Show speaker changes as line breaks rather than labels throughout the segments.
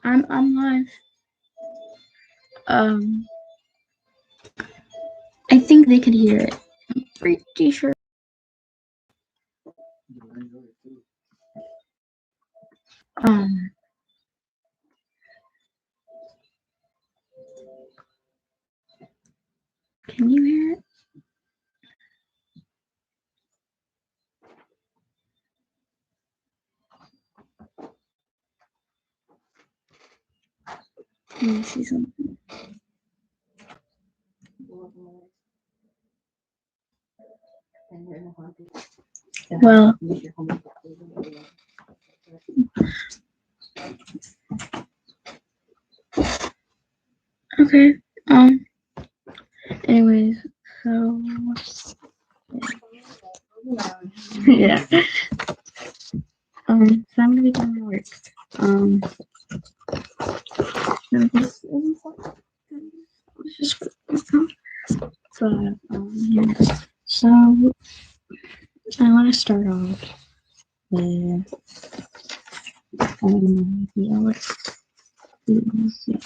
I'm live. Um, I think they could hear it. I'm pretty sure. Um, can you hear it? Let me see something. Well, okay. Anyways, so yeah. So I'm gonna be doing my work. No, this is important. Let's just but yeah. So I want to start off with yeah. Let's do this. Yeah.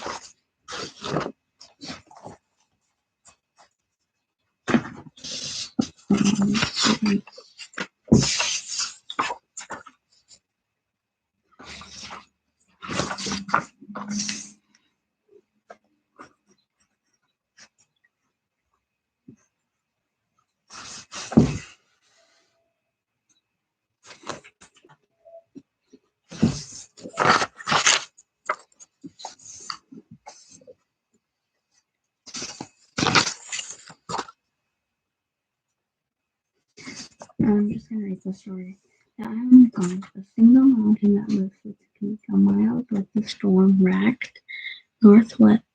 Um, I'm just gonna read the story. The island gaunt, a single mountain that lifts its peak a mile above the storm-racked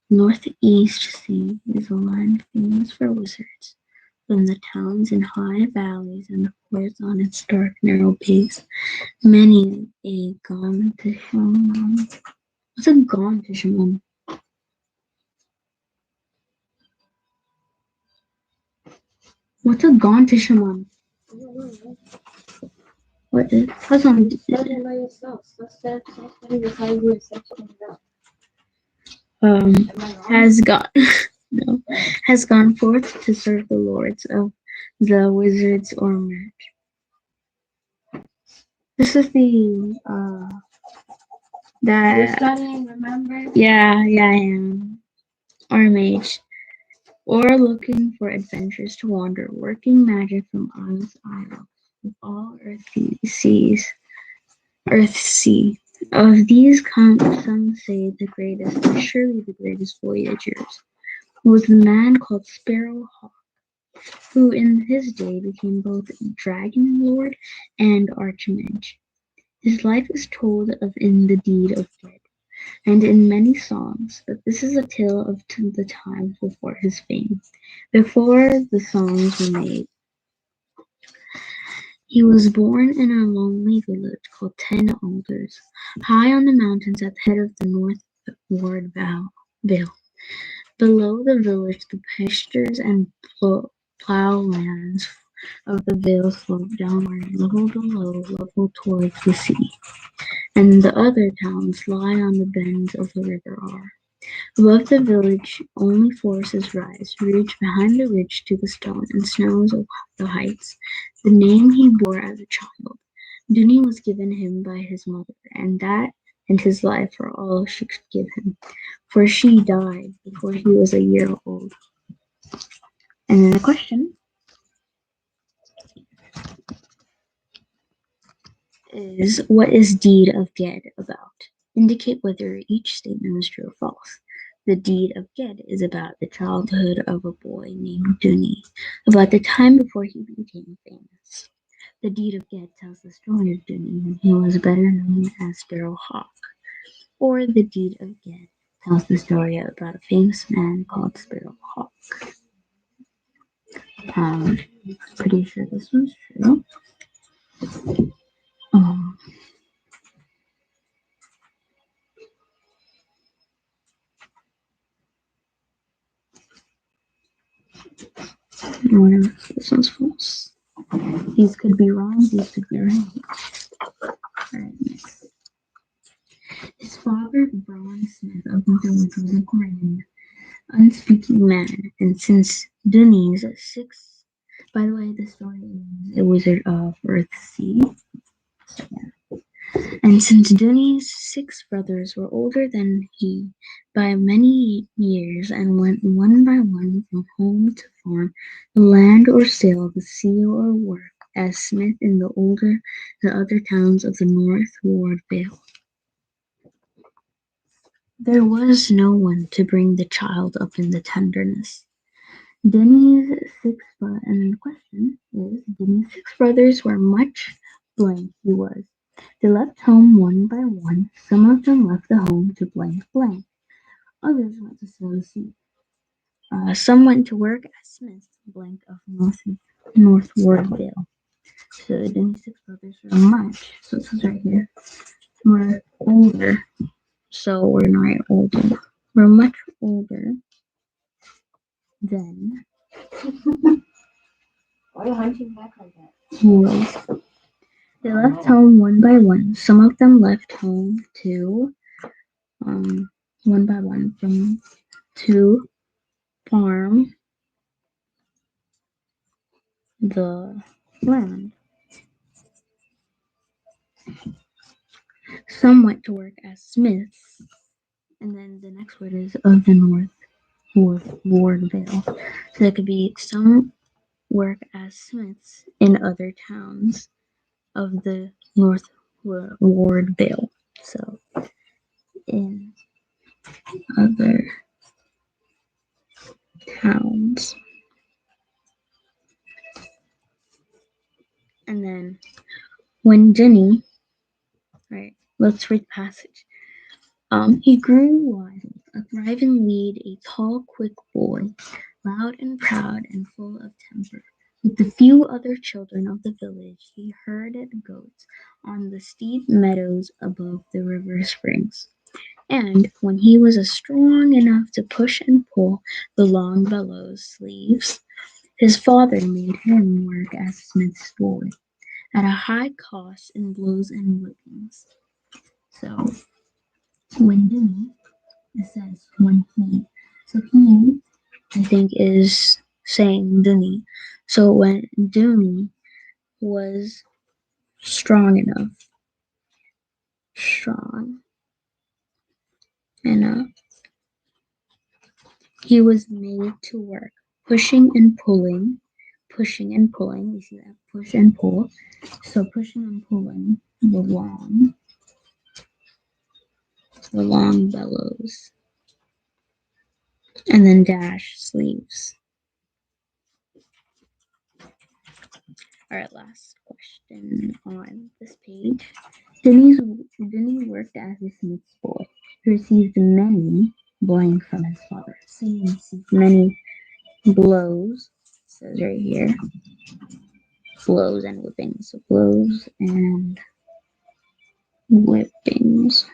northeast sea, is a land famous for wizards. From the towns in high valleys and the forts on its dark, narrow peaks, many a Gontishamon. What's a Gontishamon? What's a Gontishamon? What is? How's on? Has gone no, has gone forth to serve the lords of the wizards or merge. This is the that remember? Yeah, I am. Or mage. Or looking for adventures to wander, working magic from isles isle, with all earth sea. Of these come some say the greatest, and surely the greatest voyagers, was a man called Sparrow Hawk, who in his day became both dragon lord and archmage. His life is told of in the deed of Dead, and in many songs, but this is a tale of the time before his fame, before the songs were made. He was born in a lonely village called Ten Alders, high on the mountains at the head of the northward vale. Below the village, the pastures and plowlands of the vale slope downward, level below, level towards the sea, and the other towns lie on the bends of the river are. Above the village only forests rise, reach behind the ridge to the stone and snows of the heights. The name he bore as a child, Duny, was given him by his mother, and that and his life were all she could give him, for she died before he was a year old. And then the question is, what is Deed of Ged about? Indicate whether each statement is true or false. The Deed of Ged is about the childhood of a boy named Duny, about the time before he became famous. The Deed of Ged tells the story of Duny when he was better known as Sparrow Hawk, or the Deed of Ged tells the story about a famous man called Sparrow Hawk. Pretty sure this one's true. Whatever, this one's false. These could be wrong, these could be right. Alright, next. His father, the bronze smith of the village, was a grand, unspeaking man, and since Dunni's six, by the way, the story is a wizard of Earthsea. So, yeah. And since Dunni's six brothers were older than he by many years and went one by one from home to farm, land or sail, the sea or work as smith in the other towns of the North Ward Vale, there was no one to bring the child up in the tenderness. Denny's six brothers, and then the question is, Denny's six brothers were much blank he was. They left home one by one. Some of them left the home to blank blank. Others went to sail the sea. Some went to work as smiths, blank of North Wardvale. So Denny's six brothers were much. So it says right here, we're older. So we're not older. We're much older than
Why are you hunching back like that?
he was. They left home one by one. Some of them left home to, one by one, from to farm the land. Some went to work as smiths, and then the next word is of the North Wardvale. So it could be some work as smiths in other towns of the North Wardvale. So in other towns. And then when Denny, right, let's read the passage. He grew wise, a thriving lead, a tall, quick boy, loud and proud and full of temper. With the few other children of the village, he herded goats on the steep meadows above the river springs. And when he was strong enough to push and pull the long bellows sleeves, his father made him work as smith's boy at a high cost in blows and whippings. So when Doomy, it says when he. So he, I think, is saying Doomy. So when Doomy was strong enough, he was made to work, pushing and pulling, pushing and pulling. You see that? Push and pull. So pushing and pulling the long bellows, and then dash sleeves. All right, last question on this page. Denny worked as a smith's boy. He received many blowing from his father. So he received many blows. It says right here, blows and whippings. So blows and whippings.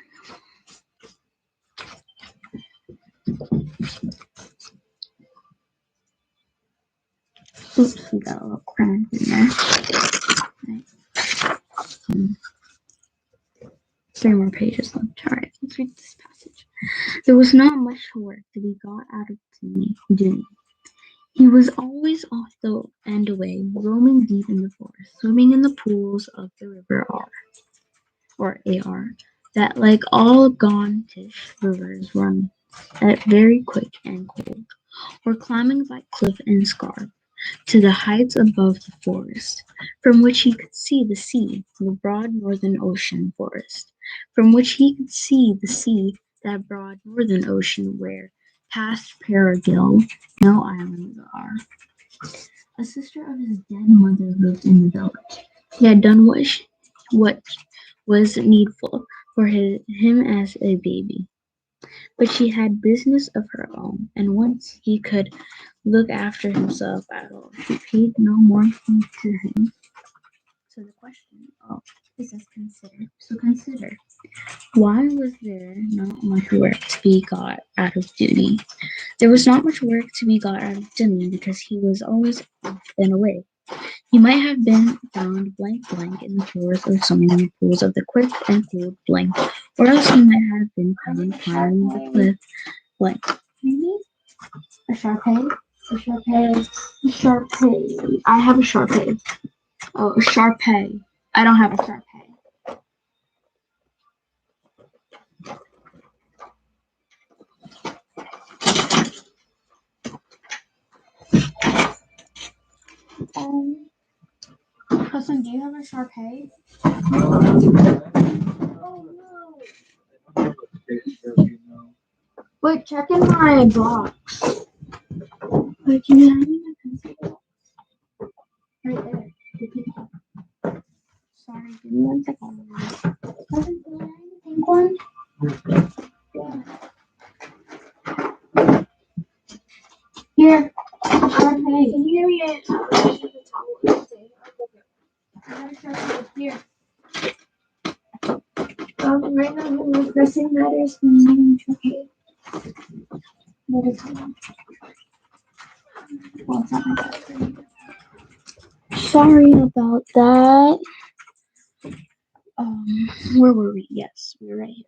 Oops, we got a little cramp in there. Right. 3 more pages left. All right, let's read this passage. There was not much work to be got out of Denny. He was always off the and away, roaming deep in the forest, swimming in the pools of the river Ar, that like all Gontish rivers run at very quick and cold, or climbing by cliff and scarp to the heights above the forest, from which he could see the sea, the broad northern ocean forest, from which he could see the sea, that broad northern ocean where, past Perigil, no islands are. A sister of his dead mother lived in the village. He had done what was needful for him as a baby, but she had business of her own, and once he could look after himself at all, she paid no more heed to him. So the question is consider. So consider, why was there not much work to be got out of Duty? There was not much work to be got out of Jimmy because he was always off and away. You might have been found blank blank in the forest or swimming in the pools of the quick and cold blank, or else you might have been found climbing the cliff blank.
Maybe a Sharpay. A Sharpay. A Sharpay. I have a Sharpay.
Oh, a Sharpay. I don't have a Sharpay.
Hassan, do you have a Sharpay? Oh no. Wait, check in my box.
Wait, can you hand me my pencil?
Right there.
Sorry, give me 1 second.
Hassan, can you hand me the pink one? Here. Sharpay.
Can you hear me?
I have a Sharpay here.
Right now, the most pressing matter is finding Sharpay. What is it? Well, it's not my bad. Sorry about that. Where were we? Yes, we were right here.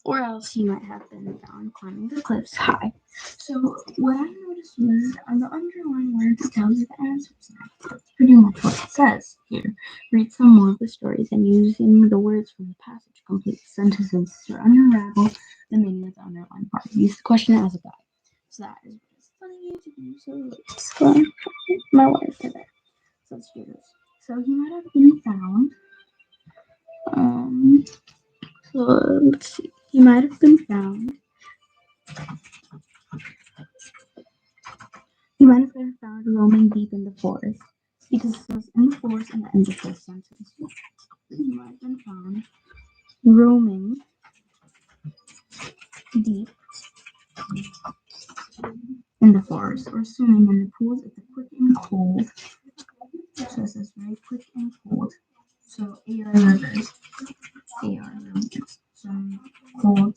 Or else you might have been found climbing the cliffs high. So what I noticed was on the underlying words tells you the answers. That's pretty much what it says here. Read some more of the stories and using the words from the passage, complete sentences to unravel the meaning of the underlying part. Use the question as a guide. So that is what it's telling you to do. So let's go. My wife did it. So let's do this. So he might have been found. So let's see. He might have been found. He might have been found roaming deep in the forest. Because it says in the forest in the end of this sentence. He might have been found roaming deep in the forest or swimming in the pools of the quick and cold. So it says very quick and cold. So AR rivers. AR rivers. So cold.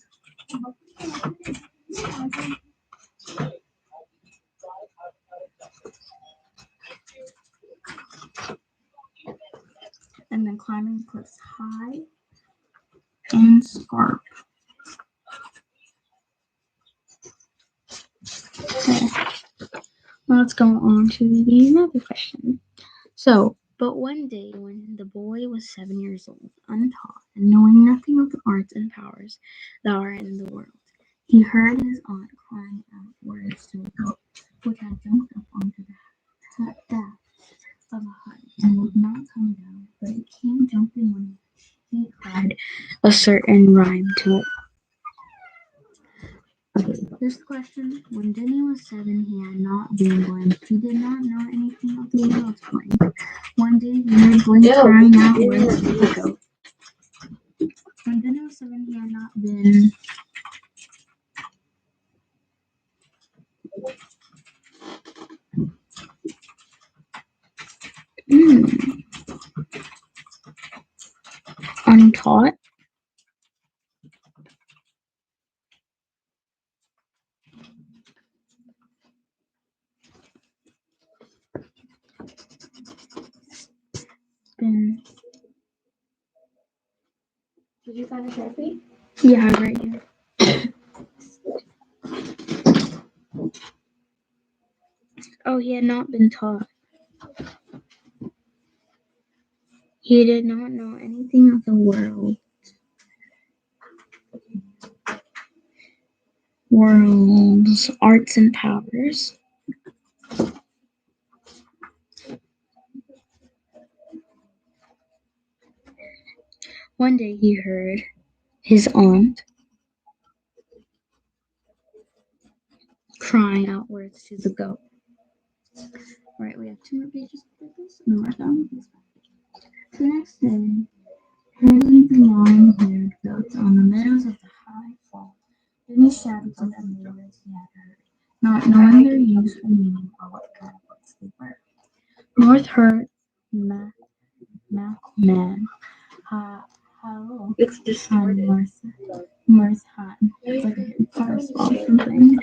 And then climbing the cliffs high and scarp. Okay. Now let's go on to the another question. So, but one day when the boy was 7 years old, untaught, and knowing nothing of the arts and powers that are in the world, he heard his aunt crying out words to a goat, which had jumped up onto the thatch of a hut and would not come down, but it came jumping when he cried a certain rhyme to it. Okay, here's the question. When Denny was 7, he had not been blind. He did not know anything of the world's blink. One day he heard Blink crying out words to the goat. When Denny was 7, he had not been untaught. Been
Did you find a Sharpie?
Yeah, right here. Oh, he had not been taught. He did not know anything of the world's arts and powers. One day he heard his aunt crying out words to the goat. Right, we have 2 more pages like this, and we're done with this page. The next day, herding the long-haired goats on the meadows of the high fall, Benny shouted to them the words he had heard, not knowing their use or meaning or what kind of words they were. North heard Mac Man. Hello.
It's distorted.
Mirth Han. It's like a car swap or something.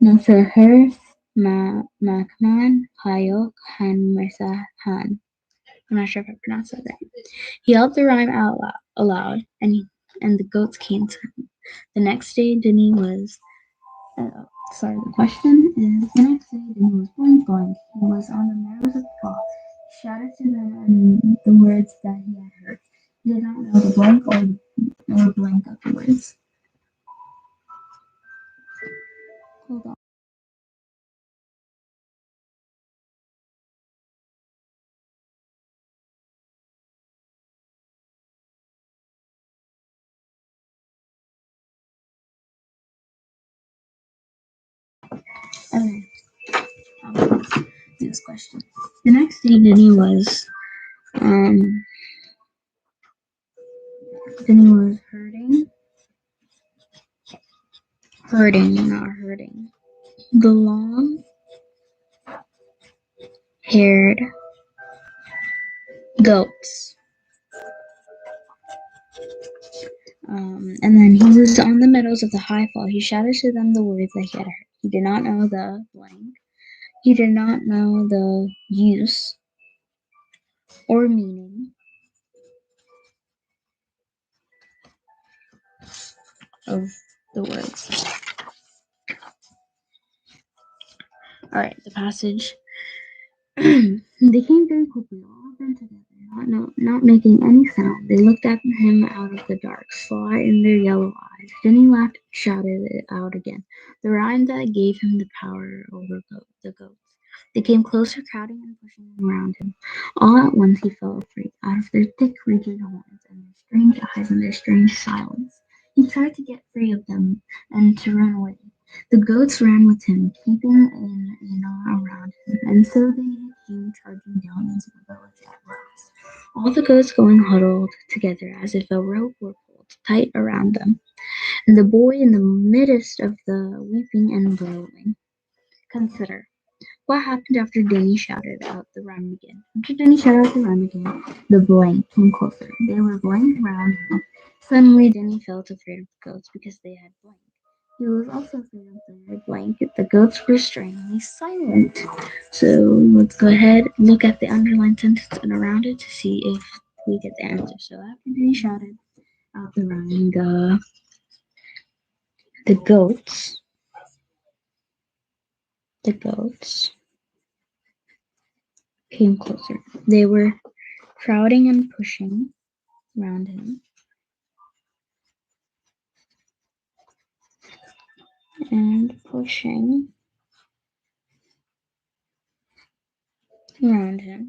No, for her Machman, Hayok, Han, Mirza, Han. I'm not sure if I pronounced that right. He yelled the rhyme out aloud, and the goats came to him. The next day, Denny was. The question is: the next day, Denny was blank blank. He was on the meadows of Gaul. He shouted to them and the words that he had heard. He did not know the blank or blank of the words. Hold on. Okay. Next question. The next day, Denny was um herding, not hurting. The long-haired goats. And then he was on the meadows of the high fall. He shouted to them the words that he had heard. He did not know the blank. He did not know the use or meaning of the words. All right, the passage. They came very quickly, all of them together, not making any sound. They looked at him out of the dark, saw it in their yellow eyes. Then he laughed, shouted it out again, the rhyme that gave him the power over the goats. They came closer, crowding and pushing around him. All at once he felt afraid, out of their thick, rigid horns, and their strange eyes, and their strange silence. He tried to get free of them and to run away. The goats ran with him, keeping in a knot around him, and so they came charging down into the village at last. All the goats going huddled together as if a rope were pulled tight around them, and the boy in the midst of the weeping and wailing. Consider. What happened after Denny shouted out the rhyme again? After Denny shouted out the rhyme again, the blank came closer. They were blank round him. Suddenly Denny felt afraid of the goats because they had blank. He was also afraid of their blanket. The goats were strangely silent. So let's go ahead, look at the underlined sentence and around it to see if we get the answer. So after he shouted out the rhyme, the goats came closer. They were crowding and pushing around him.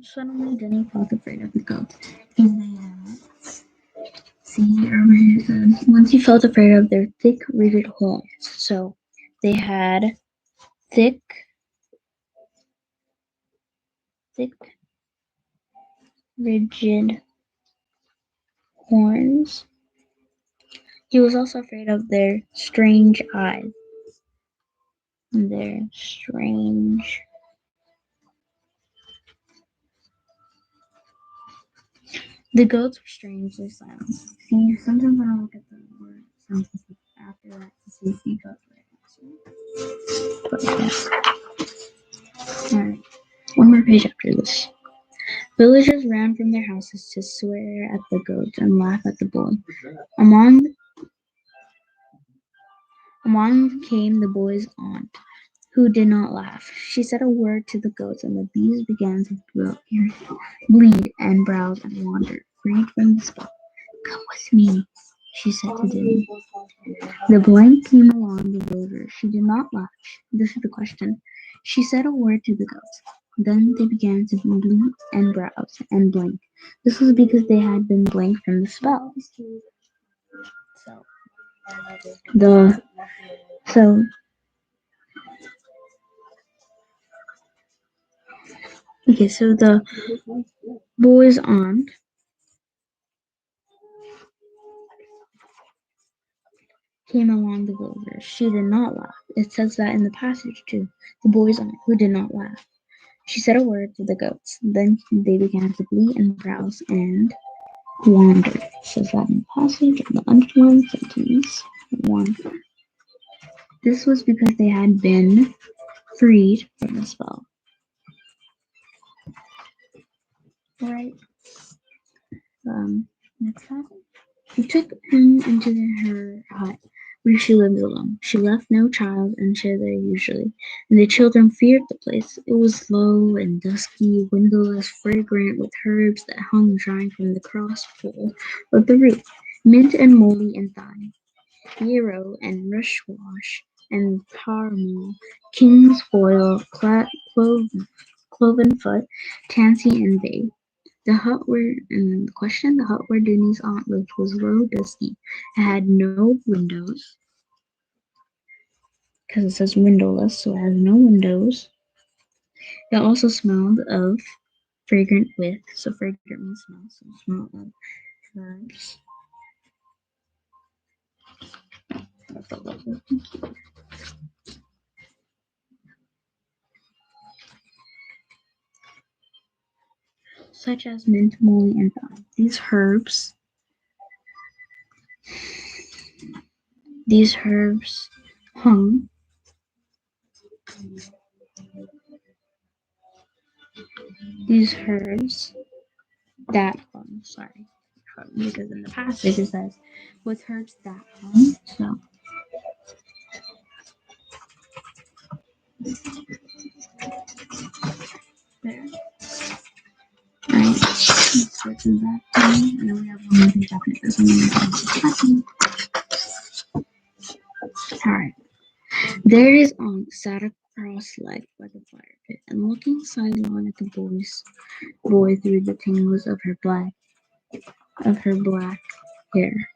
Suddenly, Denny felt afraid of the goats. Once he felt afraid of their thick, rigid horns. So they had thick, rigid horns. He was also afraid of their strange eyes. The goats were strangely silent. See, sometimes when I look at the word sentences after that to see if you got the right answer. But yeah. Alright. One more page after this. Villagers ran from their houses to swear at the goats and laugh at the boy. Among came the boy's aunt, who did not laugh. She said a word to the goats, and the bees began to bleed and browse and wander, freed from the spell. Come with me, she said to Denny. The blank came along the villagers. She did not laugh. This is the question. She said a word to the goats. Then they began to bleed and browse and blink. This was because they had been blanked from the spell. So the boy's aunt came along the villagers. She did not laugh. It says that in the passage too. The boy's aunt, who did not laugh. She said a word to the goats. Then they began to bleat and browse and wander. It says that in the passage in the underlined sentence. Wander. This was because they had been freed from the spell.
Right.
Next time. She took him into her hut, where she lived alone. She left no child until there usually, and the children feared the place. It was low and dusky, windowless, fragrant, with herbs that hung drying from the cross pole of the roof, mint and moly and thyme, yarrow and rushwash and parmo, king's foil, cloven foot, tansy and bay. The hut where Denny's aunt lived was low, dusky. It had no windows, because it says windowless, so it has no windows. It also smelled of fragrant with, so fragrant means smell, so smell of herbs. Such as mint, moly, and thyme. These herbs hung these herbs that sorry, because in the passage it says with herbs that hung, so there. Alright, let's go to that thing, and then we have one more thing happening for some Alright. There his aunt sat cross-legged by the fire pit, and looking sidelong at the boy through the tangles of her black hair.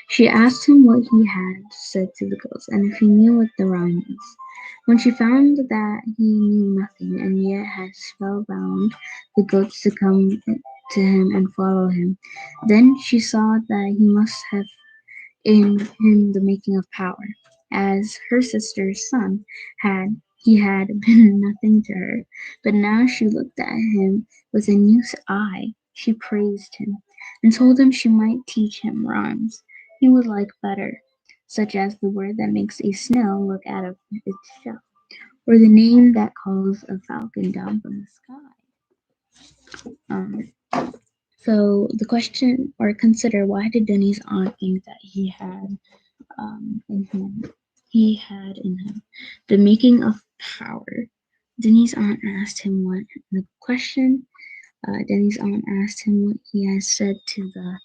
She asked him what he had said to the ghost, and if he knew what the rhyme was. When she found that he knew nothing, and yet had spellbound the goats to come to him and follow him, then she saw that he must have in him the making of power. As her sister's son he had been nothing to her, but now she looked at him with a new eye. She praised him, and told him she might teach him rhymes he would like better, such as the word that makes a snail look out of its shell, or the name that calls a falcon down from the sky. So the question, or consider, why did Denny's aunt think that he had in him the making of power? Denny's aunt asked him what the question. Denny's aunt asked him what he had said to the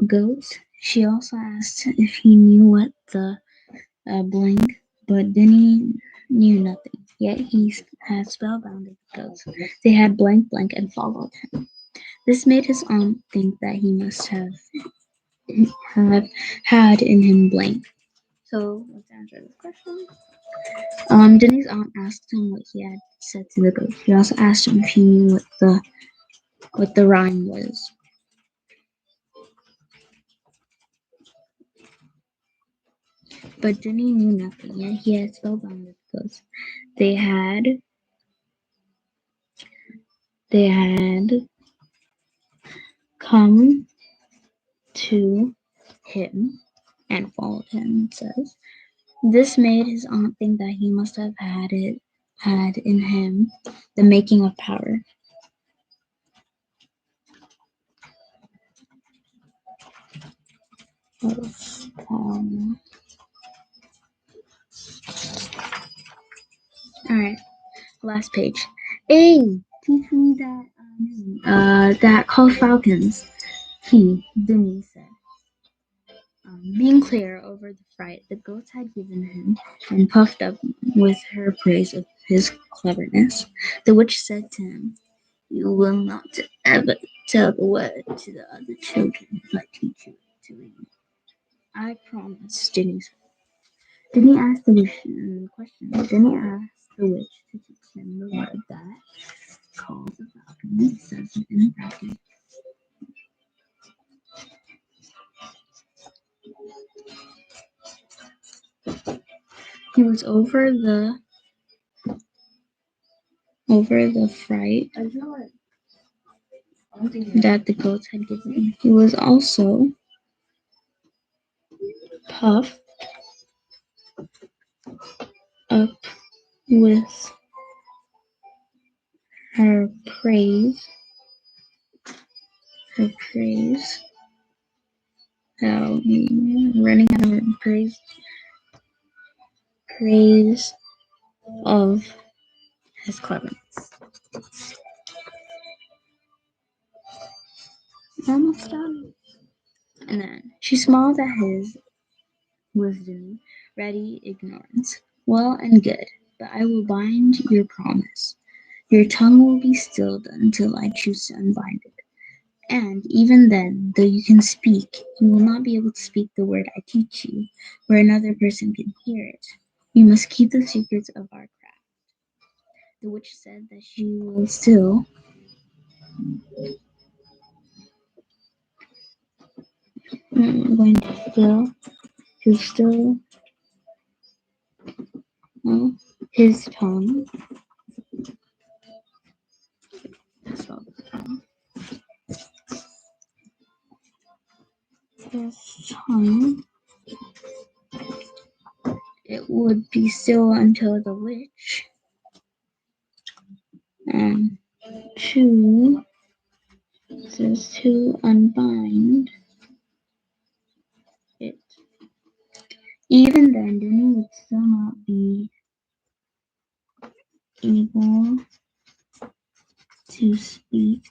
goats. She also asked if he knew what the blank, but Denny knew nothing. Yet he had spellbound the goats. They had blank blank and followed him. This made his aunt think that he must have had in him blank. So let's answer this question. Denny's aunt asked him what he had said to the ghost. She also asked him if he knew what the rhyme was. But Denny knew nothing, yet he had spellbound the ghost. They had come to him and followed him, it says. This made his aunt think that he must have had in him the making of power. Alright, last page. Hey, teach me that called falcons. Denny said. Being clear over the fright the goats had given him, and puffed up with her praise of his cleverness, the witch said to him, "You will not ever tell the word to the other children if I teach you to read." "I promise," Denny said. Denny asked the witch the question. Denny asked the witch to teach him the word that calls a falcon. It says it in brackets. He was over the fright that the goats had given him. He was also puffed up with her praise. Running out of her praise of his cleverness. Almost done. And then she smiled at his wisdom, ready ignorance. Well and good, but I will bind your promise. Your tongue will be stilled until I choose to unbind it. And even then, though you can speak, you will not be able to speak the word I teach you, where another person can hear it. You must keep the secrets of our craft. The witch said that she will still going to still his tongue. His tongue. It would be still until the witch to unbind it. Even then, Denny would still not be able to speak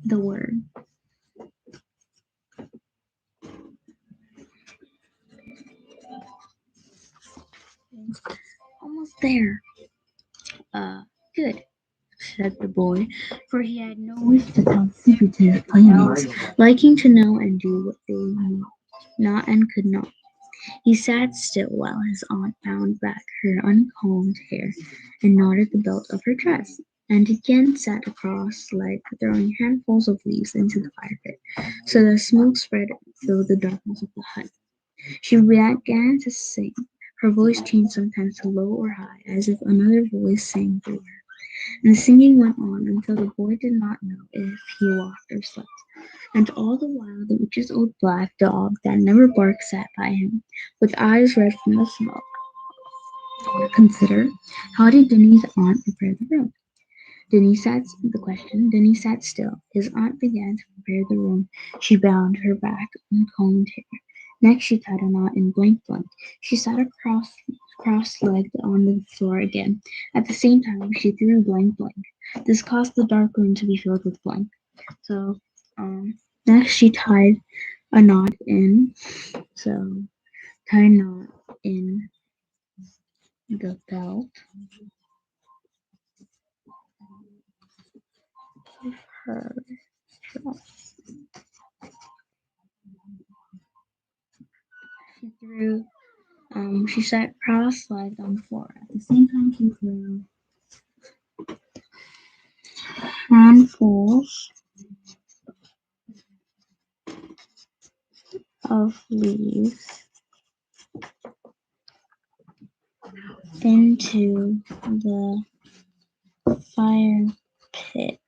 the word. Almost there. Good, said the boy, for he had no wish to tell secrets to his playmates, liking to know and do what they knew not and could not. He sat still while his aunt bound back her uncombed hair and knotted the belt of her dress, and again sat cross-legged, throwing handfuls of leaves into the fire pit, so that smoke spread and filled the darkness of the hut. She began to sing. Her voice changed sometimes to low or high, as if another voice sang through her. And the singing went on until the boy did not know if he walked or slept. And all the while the witch's old black dog that never barked sat by him, with eyes red from the smoke. Consider, how did Denny's aunt prepare the room? Denny sat still. His aunt began to prepare the room. She bound her back uncombed hair. Next she tied a knot in blank. She sat cross-legged on the floor again. At the same time she threw blank. This caused the dark room to be filled with blank. So next she tied a knot in. So tie a knot in the belt of her dress. She sat cross-legged on the floor. At the same time, she threw handfuls of leaves into the fire pit.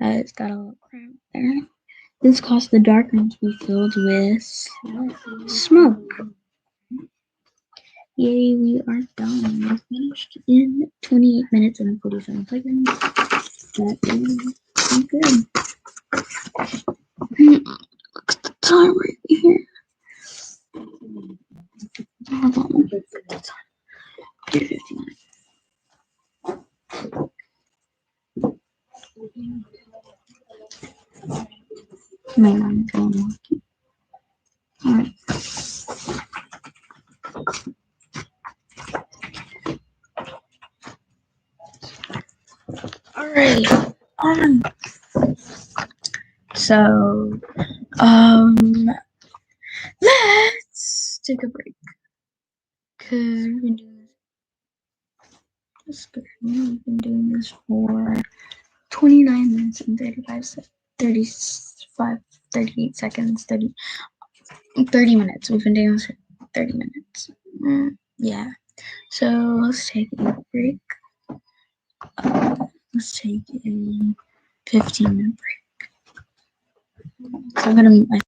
It's got a little cramp there. This caused the dark room to be filled with smoke. Yay, we are done. We're finished in 28 minutes and 47 seconds. That is good. Look at the time right here. Hold on, look at the time. 59. My mom's going walking. Alright. Alright. So, let's take a break. Cause we've been doing this. We've been doing this for 29 minutes and 38 seconds, 30 minutes. We've been doing this for 30 minutes. Yeah. So let's take a break. Let's take a 15-minute break. So I'm gonna mute my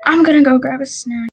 I'm gonna go grab a snack.